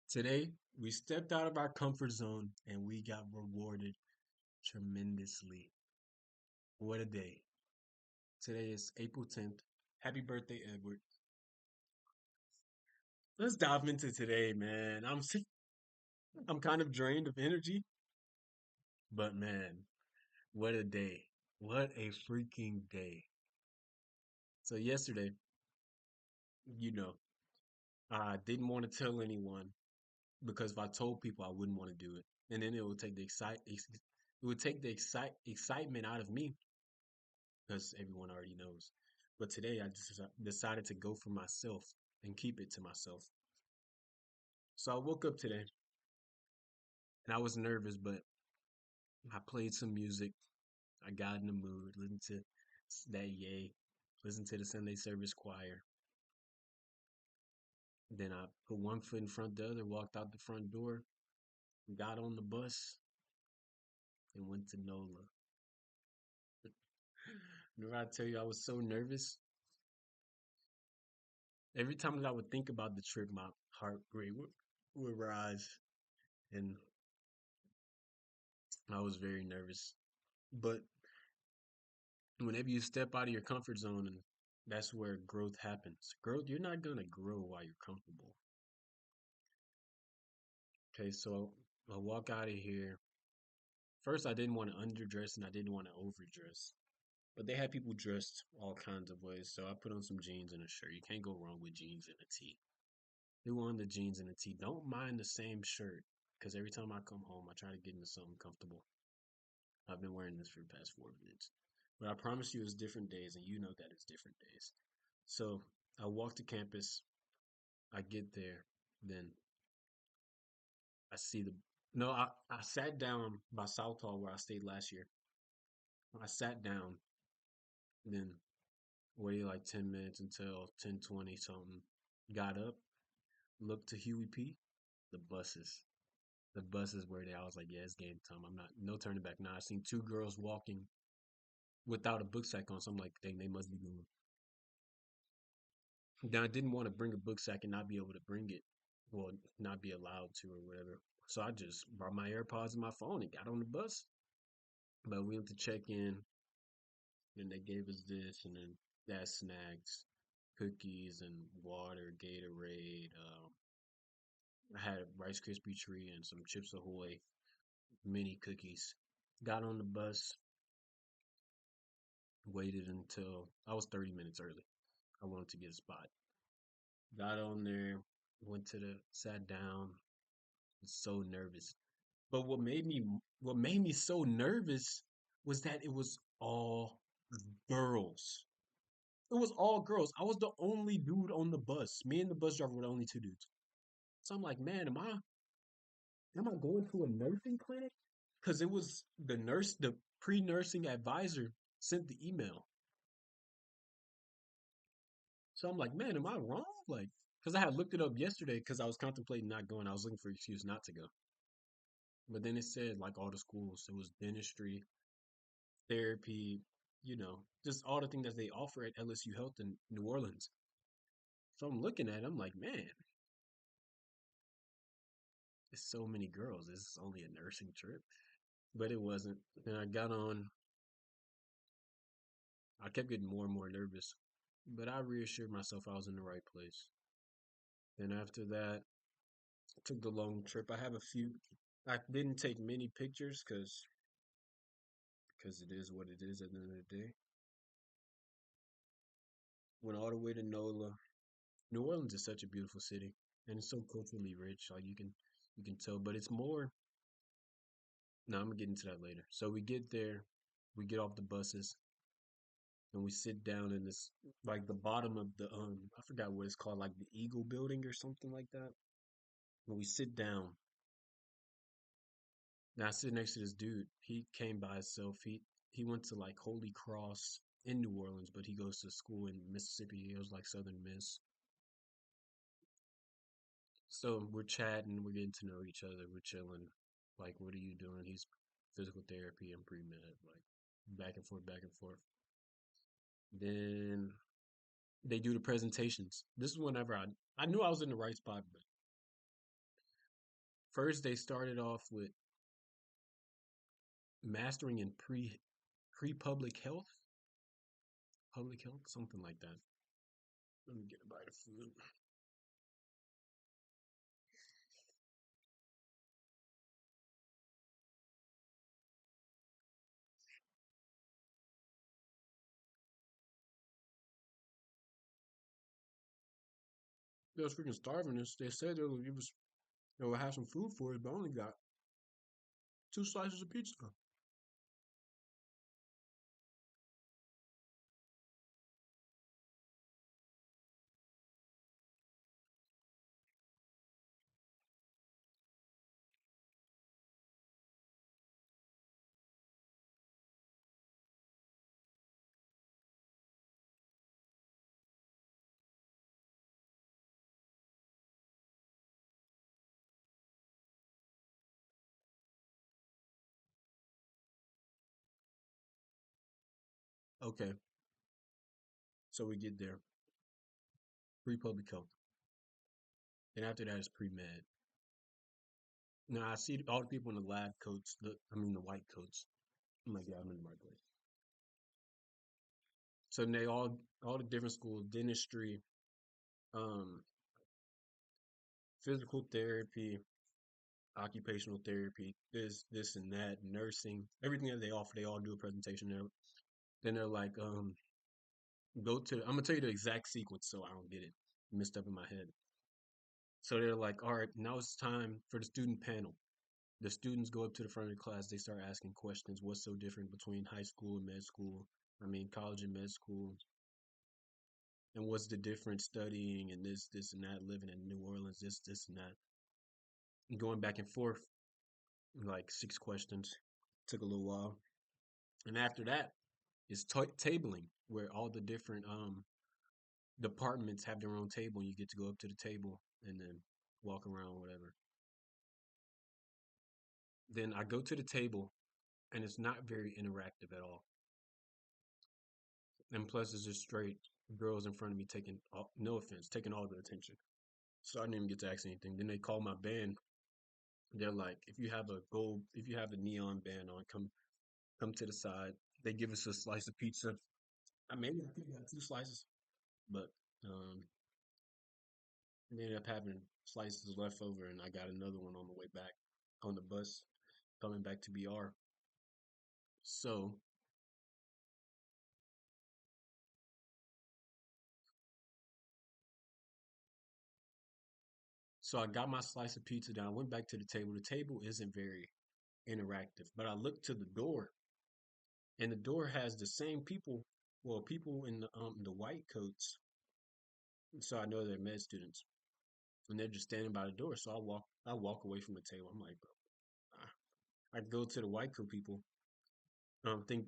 Today, we stepped out of our comfort zone and we got rewarded tremendously. What a day. Today is April 10th. Happy birthday, Edward. Let's dive into today, man. I'm kind of drained of energy, but man, what a day. What a freaking day. So yesterday, you know, I didn't want to tell anyone because if I told people I wouldn't want to do it. And then it would take the excitement out of me because everyone already knows. But today I just decided to go for myself and keep it to myself. So I woke up today and I was nervous, but I played some music. I got in the mood, listened to that Yay, listened to the Sunday service choir. Then I put one foot in front of the other, walked out the front door, got on the bus, and went to NOLA. Remember I tell you I was so nervous? Every time that I would think about the trip, my heart rate would rise, and I was very nervous. But whenever you step out of your comfort zone, and that's where growth happens. Growth, you're not gonna grow while you're comfortable. Okay, so I walk out of here. First, I didn't want to underdress and I didn't want to overdress, but they had people dressed all kinds of ways. So I put on some jeans and a shirt. You can't go wrong with jeans and a tee. Who on the jeans and a tee? Don't mind the same shirt because every time I come home, I try to get into something comfortable. I've been wearing this for the past 4 minutes. But I promise you it's different days, and you know that it's different days. So I walk to campus, I get there, then I see the no, I sat down by South Hall where I stayed last year. I sat down, then waited like 10 minutes until 10:20 something. Got up, looked to Huey P. The buses. The buses were there. I was like, yeah, it's game time. I'm not no turning back now. I seen two girls walking without a book sack on, so I'm like, dang, they must be going. Then I didn't want to bring a book sack and not be able to bring it, well, not be allowed to or whatever. So I just brought my AirPods and my phone and got on the bus. But we went to check in, and they gave us this, and then that snacks, cookies and water, Gatorade. I had a Rice Krispie treat and some Chips Ahoy mini cookies. Got on the bus, waited until I was 30 minutes early. I wanted to get a spot. Got on there, went to the sat down. Was so nervous. But what made me so nervous was that it was all girls. It was all girls. I was the only dude on the bus. Me and the bus driver were the only two dudes. So I'm like, man, am I going to a nursing clinic? Because it was the pre-nursing advisor sent the email. So I'm like, man, am I wrong? Like, because I had looked it up yesterday because I was contemplating not going. I was looking for an excuse not to go. But then it said like all the schools. It was dentistry, therapy, just all the things that they offer at LSU Health in New Orleans. So I'm looking at it, I'm like, man, there's so many girls. This is only a nursing trip. But it wasn't. Then I got on, I kept getting more and more nervous. But I reassured myself I was in the right place. Then after that, I took the long trip. I didn't take many pictures because it is what it is at the end of the day. Went all the way to NOLA. New Orleans is such a beautiful city and it's so culturally rich. Like you can tell, but it's more. No, I'm gonna get into that later. So we get there, we get off the buses, and we sit down in this like the bottom of the I forgot what it's called, like the Eagle Building or something like that. When we sit down, now I sit next to this dude. He came by himself. He went to like Holy Cross in New Orleans, but he goes to school in Mississippi. It was like Southern Miss. So we're chatting, we're getting to know each other, we're chilling. Like, what are you doing? He's physical therapy and pre med, like back and forth, back and forth. Then they do the presentations. This is whenever I knew I was in the right spot, but First, they started off with mastering in pre public health, something like that. Let me get a bite of food. They was freaking starving us. They said they would have some food for us, but I only got two slices of pizza. Okay, so we get there pre public health. Then after that is pre med. Now I see all the people in the lab coats. The white coats. I'm like, yeah, I'm in the right place. So they all the different schools: dentistry, um, physical therapy, occupational therapy, this and that, nursing, everything that they offer. They all do a presentation there. Then they're like, go to. I'm gonna tell you the exact sequence so I don't get it messed up in my head. So they're like, all right, now it's time for the student panel. The students go up to the front of the class. They start asking questions. What's so different between high school and med school? College and med school. And what's the difference studying and this and that, living in New Orleans, this and that. And going back and forth, like six questions. Took a little while. And after that, it's tabling, where all the different departments have their own table. And you get to go up to the table and then walk around, whatever. Then I go to the table, and it's not very interactive at all. And plus, it's just straight girls in front of me taking, no offense, taking all the attention. So I didn't even get to ask anything. Then they call my band. They're like, if you have a neon band on, come to the side. They give us a slice of pizza. I think I got two slices, but um, they ended up having slices left over, and I got another one on the way back on the bus coming back to BR. So, so I got my slice of pizza down. I went back to the table. The table isn't very interactive, but I looked to the door, and the door has the same people. Well, people in the white coats, so I know they're med students, and they're just standing by the door. So I walk away from the table. I'm like, bro, I go to the white coat people. Think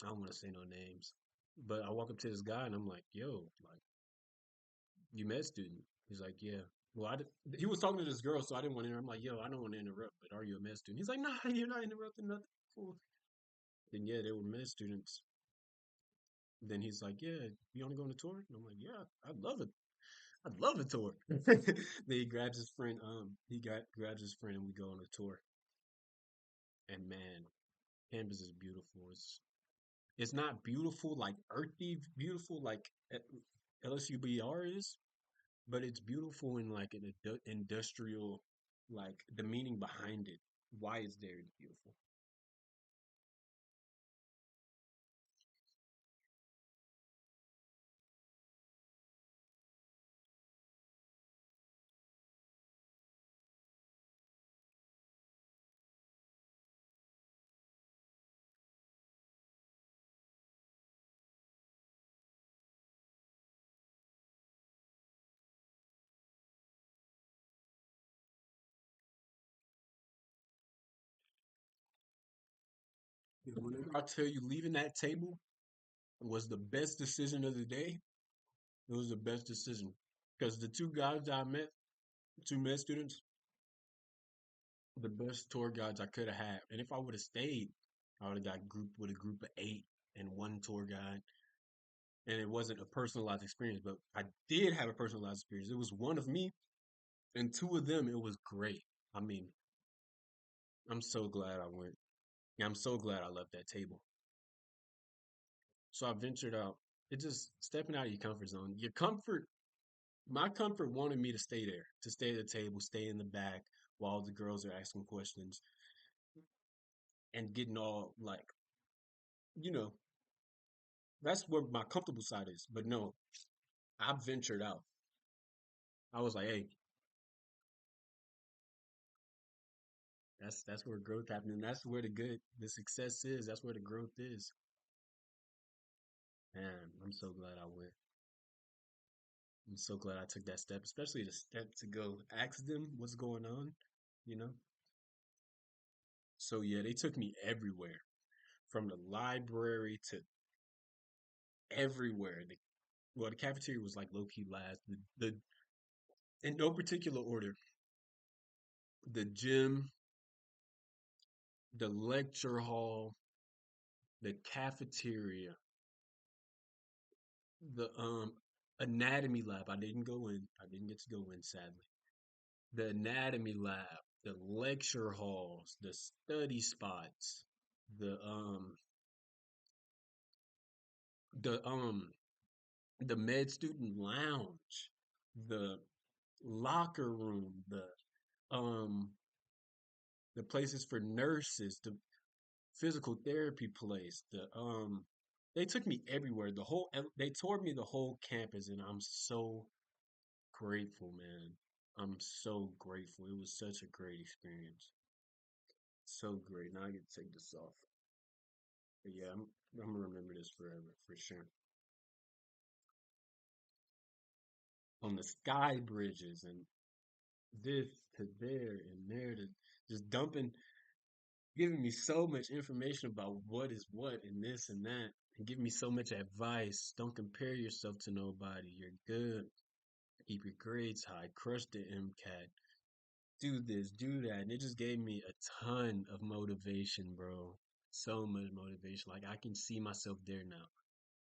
I don't want to say no names, but I walk up to this guy and I'm like, yo, like, you med student? He's like, yeah. Well, he was talking to this girl, so I didn't want to. I'm like, yo, I don't want to interrupt, but are you a med student? He's like, nah, you're not interrupting nothing. Fool. Then yeah, they were med students. Then he's like, yeah, you want to go on a tour? And I'm like, yeah, I'd love it. I'd love a tour. Then he grabs his friend. Grabs his friend, and we go on a tour. And man, campus is beautiful. It's not beautiful like earthy beautiful like LSUBR is, but it's beautiful in like an industrial, like the meaning behind it. Why it's there is beautiful. Whenever I tell you leaving that table was the best decision of the day, it was the best decision because the two guys that I met, two med students, the best tour guides I could have had. And if I would have stayed, I would have got grouped with a group of eight and one tour guide. And it wasn't a personalized experience, but I did have a personalized experience. It was one of me and two of them. It was great. I mean, I'm so glad I went. Yeah, I'm so glad I left that table. So I ventured out. It just stepping out of your comfort zone. Your comfort, my comfort wanted me to stay there, to stay at the table, stay in the back while the girls are asking questions and getting all like, you know, that's where my comfortable side is. But no, I ventured out. I was like, hey, that's where growth happening. That's where the success is. That's where the growth is. Man, I'm so glad I went. I'm so glad I took that step, especially the step to go ask them what's going on, you know? So yeah, they took me everywhere, from the library to everywhere. Well, the cafeteria was like low key last. The in no particular order, the gym, the lecture hall, the cafeteria, the anatomy lab. I didn't go in. I didn't get to go in, sadly. The anatomy lab, the lecture halls, the study spots, the um the um the med student lounge, the locker room, um the places for nurses, the physical therapy place, they took me everywhere. They toured me the whole campus, and I'm so grateful, man. I'm so grateful. It was such a great experience. So great. Now I get to take this off. But yeah, I'm gonna remember this forever for sure. On the sky bridges and this to there and there to just dumping, giving me so much information about what is what and this and that, and giving me so much advice. Don't compare yourself to nobody. You're good. Keep your grades high. Crush the MCAT. Do this, do that. And it just gave me a ton of motivation, bro. So much motivation. Like I can see myself there now.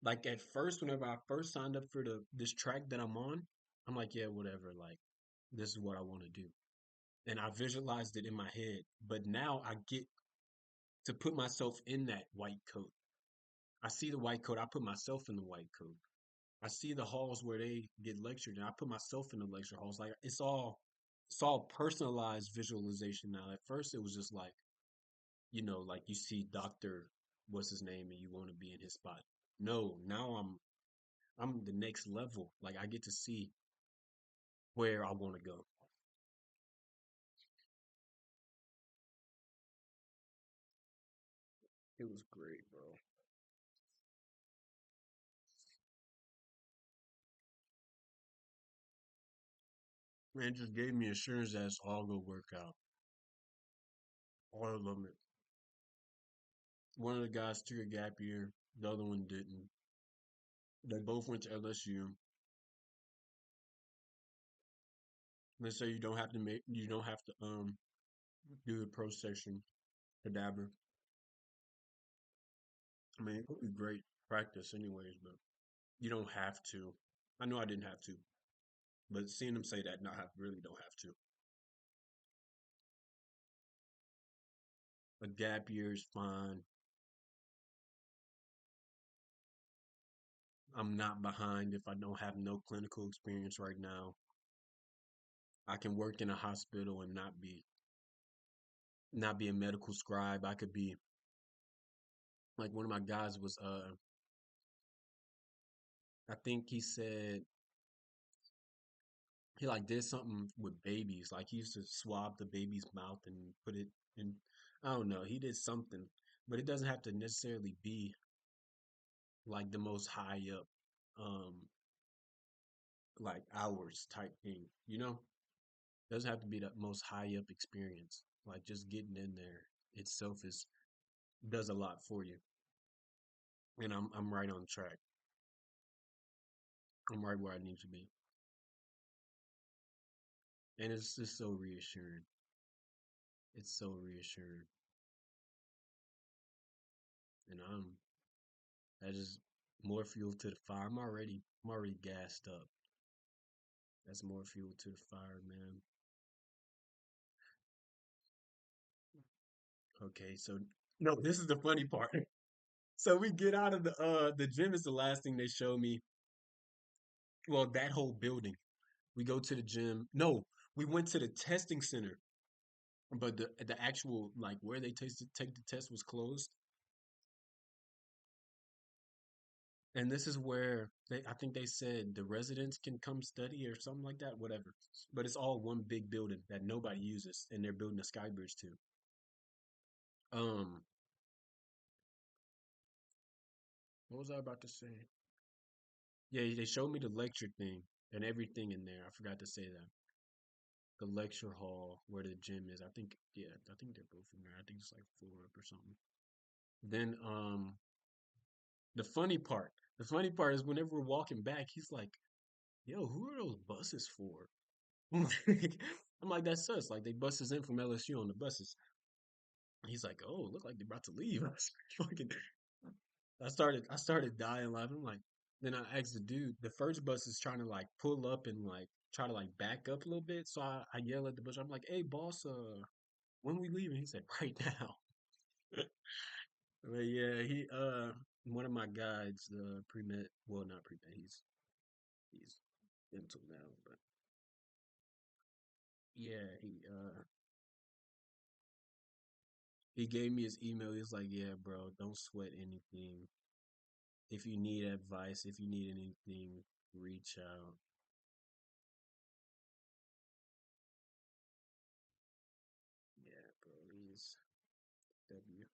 Like at first, whenever I first signed up for the this track that I'm on, I'm like, yeah, whatever. Like this is what I want to do. And I visualized it in my head. But now I get to put myself in that white coat. I see the white coat, I put myself in the white coat. I see the halls where they get lectured and I put myself in the lecture halls. Like it's all personalized visualization now. At first it was just like, like you see Dr. What's his name and you want to be in his spot. No, now I'm the next level. Like I get to see where I want to go. It was great, bro. Man, it just gave me assurance that it's all gonna work out. All of them. One of the guys took a gap year, the other one didn't. They both went to LSU. They say you don't have to do the pro section cadaver. I mean, it would be great practice anyways, but you don't have to. I know I didn't have to, but seeing them say that, no, I really don't have to. A gap year is fine. I'm not behind if I don't have no clinical experience right now. I can work in a hospital and not be a medical scribe. I could be like one of my guys was I think he said he like did something with babies. Like he used to swab the baby's mouth and put it in. I don't know. He did something, but it doesn't have to necessarily be like the most high up, um, like hours type thing. Doesn't have to be the most high up experience. Like just getting in there itself is does a lot for you. And I'm right on track. I'm right where I need to be, and it's just so reassuring. It's so reassuring, and that is more fuel to the fire. I'm already gassed up. That's more fuel to the fire, man. Okay, so no, this is the funny part. So we get out of the gym is the last thing they show me. Well, that whole building. We go to the gym. No, we went to the testing center, but the actual like where they take the test was closed. And this is where I think they said the residents can come study or something like that, whatever. But it's all one big building that nobody uses, and they're building a sky bridge too. Um, what was I about to say? Yeah, they showed me the lecture thing and everything in there. I forgot to say that. The lecture hall where the gym is. I think, yeah, I think they're both in there. I think it's like floor up or something. Then, the funny part, the funny part is whenever we're walking back, he's like, "Yo, who are those buses for?" I'm like, "That's us. Like they bust us in from LSU on the buses." He's like, "Oh, look like they're about to leave." Fucking, I started dying laughing. I'm like, then I asked the dude, the first bus is trying to like pull up and like try to like back up a little bit. So I yell at the bus. I'm like, "Hey, boss, when we leaving?" He said, "Right now." But yeah, he one of my guides, pre med, well not pre med, he's dental now, but yeah, he gave me his email. He was like, "Yeah, bro, don't sweat anything. If you need advice, if you need anything, reach out." Yeah, bro, he's W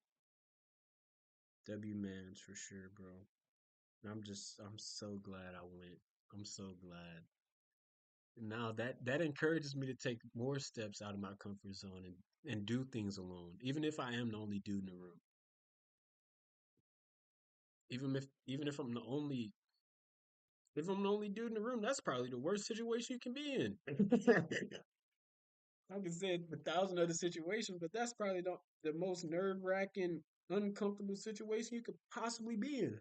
W man's for sure, bro. I'm so glad I went. I'm so glad. Now that encourages me to take more steps out of my comfort zone and do things alone, even if I am the only dude in the room. Even if I'm the only dude in the room, that's probably the worst situation you can be in. I can say a thousand other situations, but that's probably the most nerve wracking, uncomfortable situation you could possibly be in.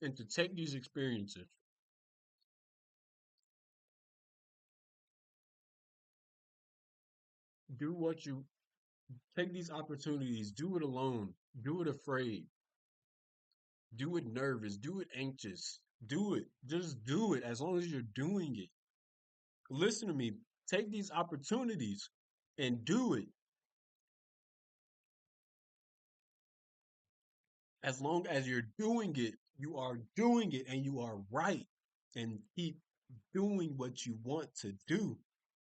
And to take these experiences, do what you take these opportunities, do it alone, do it afraid, do it nervous, do it anxious, do it. Just do it as long as you're doing it. Listen to me. Take these opportunities and do it. As long as you're doing it, you are doing it and you are right. And keep doing what you want to do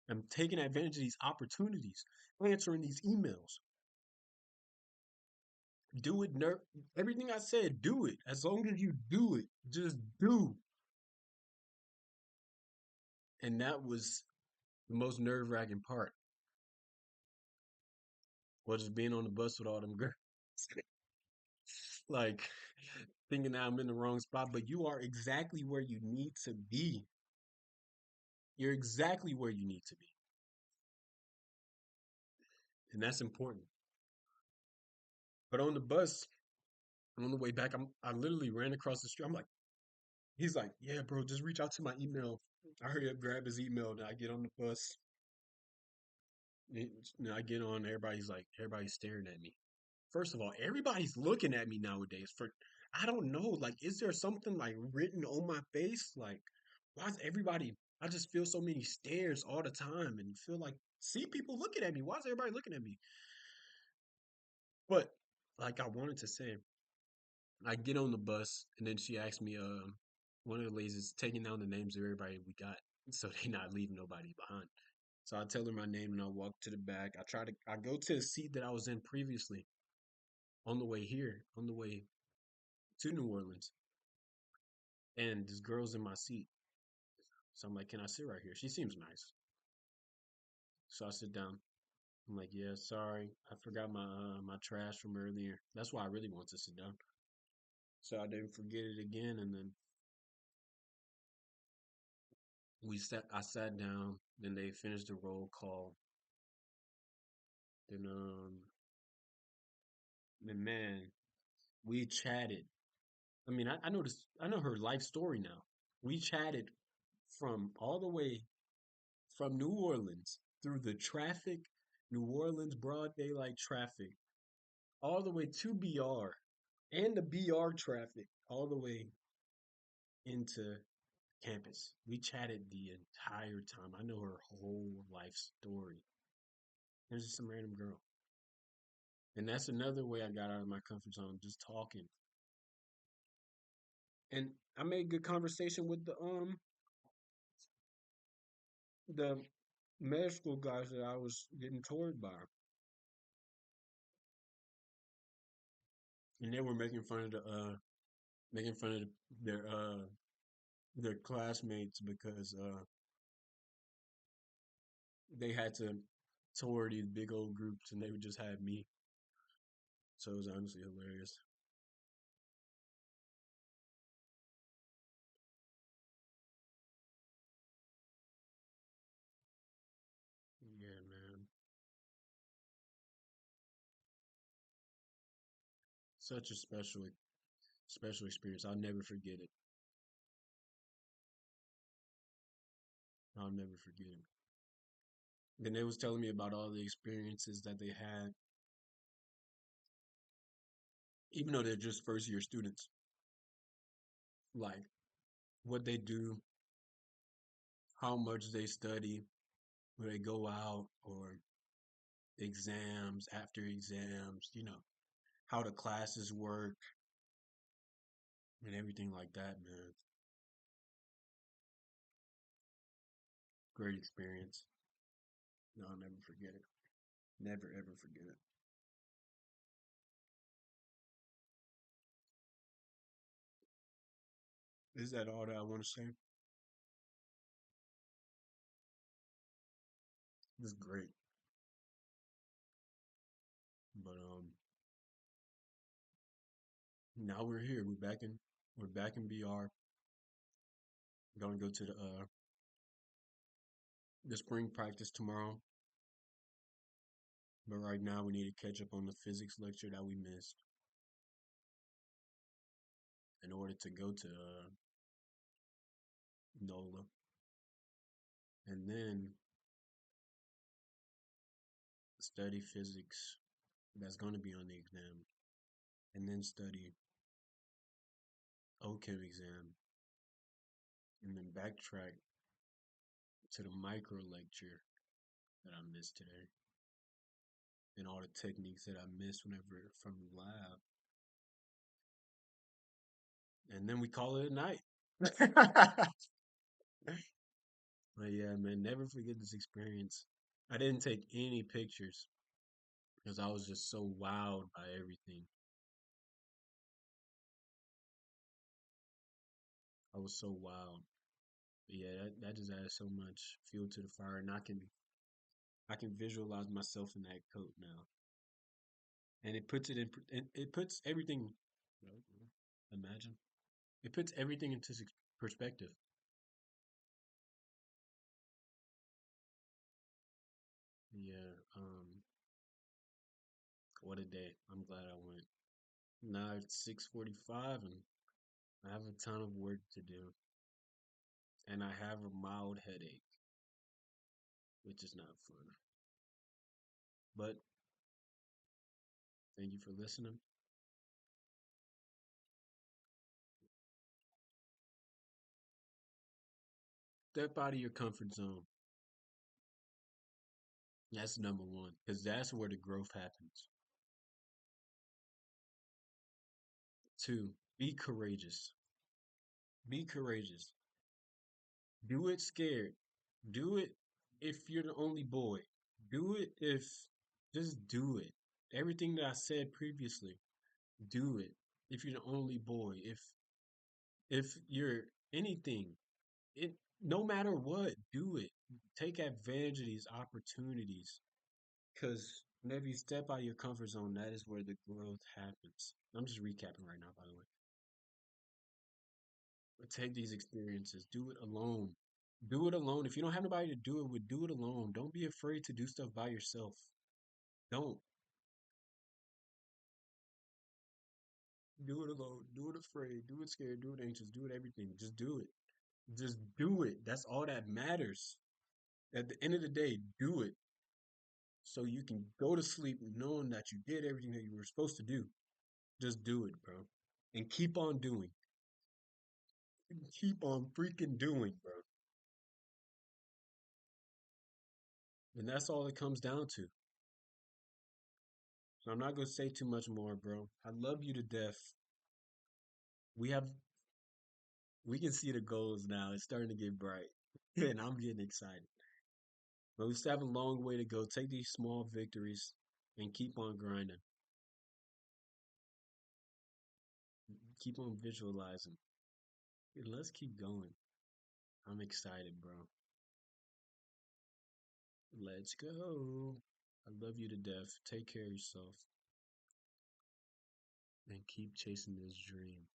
and taking advantage of these opportunities, answering these emails. Do it, everything I said, do it. As long as you do it, just do. And that was the most nerve wracking part was just being on the bus with all them girls. Like thinking that I'm in the wrong spot, but you are exactly where you need to be. You're exactly where you need to be. And that's important. But on the bus, on the way back, I literally ran across the street. I'm like, he's like, "Yeah, bro, just reach out to my email." I hurry up, grab his email, and I get on the bus. And I get on, everybody's staring at me. First of all, everybody's looking at me nowadays. I don't know, like, is there something like written on my face? Like, why is everybody? I just feel so many stares all the time, and feel like see people looking at me. Why is everybody looking at me? But like I wanted to say, I get on the bus, and then she asked me, one of the ladies is taking down the names of everybody we got, so they not leaving nobody behind. So I tell her my name, and I walk to the back. I go to the seat that I was in previously on the way here, on the way to New Orleans, and this girl's in my seat. So I'm like, "Can I sit right here?" She seems nice. So I sit down. I'm like, "Yeah, sorry, I forgot my trash from earlier." That's why I really want to sit down, so I didn't forget it again. And then I sat down. Then they finished the roll call. Then then man, we chatted. I mean, I know this. I know her life story now. We chatted from all the way from New Orleans through the traffic, New Orleans broad daylight traffic, all the way to BR and the BR traffic, all the way into campus. We chatted the entire time. I know her whole life story. There's just some random girl. And that's another way I got out of my comfort zone, just talking. And I made good conversation with the med school guys that I was getting toured by. And they were making fun of their their classmates because they had to tour these big old groups and they would just have me. So it was honestly hilarious. Yeah, man. Such a special experience. I'll never forget it. I'll never forget it. Then they was telling me about all the experiences that they had, even though they're just first year students. Like what they do, how much they study, where they go out, or exams after exams, how the classes work and everything like that, man. Great experience. No, I'll never forget it. Never ever forget it. Is that all that I want to say? It's great. But now we're here. We're back in BR. Gonna go to the spring practice tomorrow. But right now we need to catch up on the physics lecture that we missed in order to go to NOLA. And then study physics that's going to be on the exam. And then study OChem exam. And then backtrack to the micro lecture that I missed today. And all the techniques that I missed whenever from the lab. And then we call it a night. But yeah, man, never forget this experience. I didn't take any pictures because I was just so wowed by everything. I was so wowed. But yeah, that just added so much fuel to the fire, and I can visualize myself in that coat now, and it puts everything. Imagine it puts everything into perspective. Yeah, what a day! I'm glad I went. Now it's 6:45, and I have a ton of work to do, and I have a mild headache, which is not fun. But thank you for listening. Step out of your comfort zone. That's number one, because that's where the growth happens. Two, be courageous. Be courageous. Do it scared. Do it if you're the only boy. Do it if just do it. Everything that I said previously, do it. If you're the only boy, if you're anything, it no matter what, do it. Take advantage of these opportunities. Because whenever you step out of your comfort zone, that is where the growth happens. I'm just recapping right now, by the way. But take these experiences. Do it alone. Do it alone. If you don't have nobody to do it with, do it alone. Don't be afraid to do stuff by yourself. Don't do it alone. Do it afraid. Do it scared. Do it anxious. Do it everything. Just do it. Just do it. That's all that matters. At the end of the day, do it so you can go to sleep knowing that you did everything that you were supposed to do. Just do it, bro. And keep on doing. Keep on freaking doing, bro. And that's all it comes down to. So I'm not gonna say too much more, bro. I love you to death. We have we can see the goals now. It's starting to get bright. And I'm getting excited. But we still have a long way to go. Take these small victories and keep on grinding. Keep on visualizing. And let's keep going. I'm excited, bro. Let's go. I love you to death. Take care of yourself and keep chasing this dream.